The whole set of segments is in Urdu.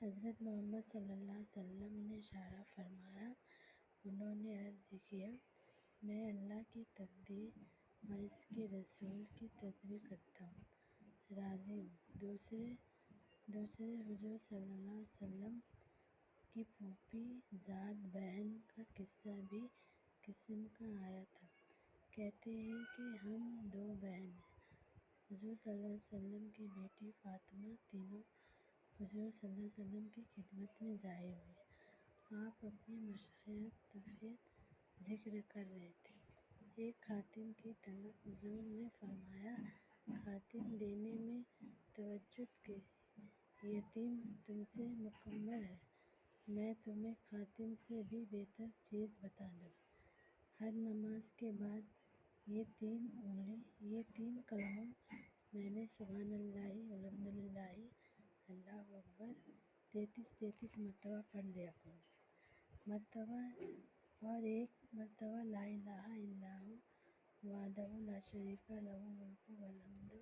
حضرت محمد صلی اللہ علیہ وسلم نے اشارہ فرمایا۔ انہوں نے عرض کیا، میں اللہ کی تقدیر اور اس کے رسول کی تصدیق کرتا ہوں، راضی ہوں۔ دوسرے حضور صلی اللہ علیہ وسلم کی پھوپھی زاد بہن کا قصہ بھی قسم کا آیا تھا۔ کہتے ہیں کہ ہم دو بہن ہیں۔ حضور صلی اللہ علیہ وسلم کی بیٹی فاطمہ، تینوں حضور صلی اللہ علیہ وسلم کی خدمت میں ظاہر ہوئیں۔ آپ اپنی مشاہد تفیت ذکر کر رہے تھے۔ ایک خاتم کی طلب حضور نے فرمایا، خاتم دینے میں توجہ کہ یتیم تم سے مکمل ہے، میں تمہیں خاتم سے بھی بہتر چیز بتا دوں۔ ہر نماز کے بعد یہ تین کلموں میں نے سبحان اللہ والحمدللہ اللہ اکبر 33 مرتبہ پڑھ لیا کرو، اور ایک مرتبہ لا الہ الا ہو وحدہ لا شریک لہ الملک والحمد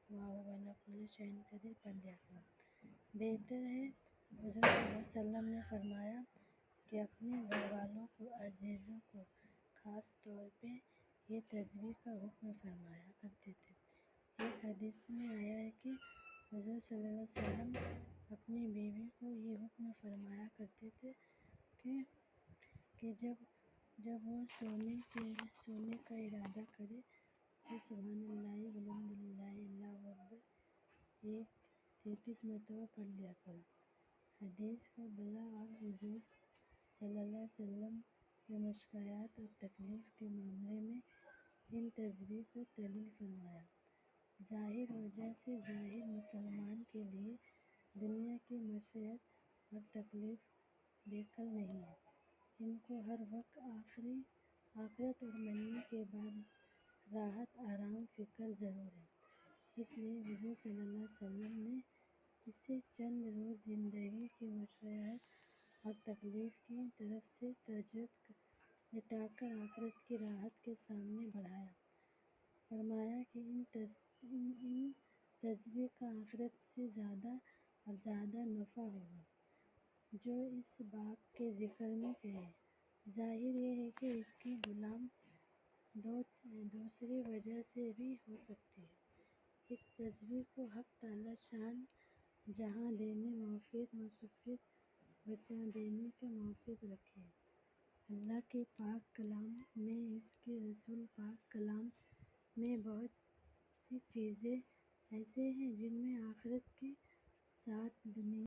وہو علی کل شیء قدیر پڑھ لیا کرو۔ بہتر ہے، حضور صلی اللہ علیہ وسلم نے فرمایا کہ اپنے گھر والوں کو، عزیزوں کو خاص طور پہ یہ تسبیح کا حکم فرمایا کرتے تھے۔ ایک حدیث میں آیا ہے کہ حضور صلی اللہ علیہ وسلم اپنی بیوی کو یہ حکم فرمایا کرتے تھے کہ جب وہ سونے کا ارادہ کرے تو سبحان اللہ والحمدللہ اللہ اکبر 33 مرتبہ پڑھ لیا کرو۔ حدیث کا بلا اور حضور صلی اللہ علیہ وسلم کے مشقات اور تکلیف کے معاملے میں ان تسبیح کو تعلیل فرمایا۔ ظاہر وجہ سے ظاہر مسلمان کے لیے دنیا کی مشقت اور تکلیف بیکل نہیں ہے، ان کو ہر وقت آخرت اور مرنے کے بعد راحت، آرام، فکر ضرور ہے۔ اس لیے حضور صلی اللہ علیہ وسلم نے اسے چند روز زندگی کی مشقت اور تکلیف کی طرف سے توجہ لٹا کر آخرت کی راحت کے سامنے بڑھایا۔ فرمایا کہ ان تسبیح کا آخرت سے زیادہ اور زیادہ نفع ہوگا، جو اس باب کے ذکر میں کہے۔ ظاہر یہ ہے کہ اس کی غلام دوسری وجہ سے بھی ہو سکتی ہے۔ اس تسبیح کو حق تعالی شان جہاں دینے موافق مصیبت بچا دینے کے موافق رکھے۔ اللہ کے پاک کلام میں، اس کے رسول پاک کلام میں بہت سی چیزیں ایسے ہیں جن میں آخرت کے ساتھ دنیا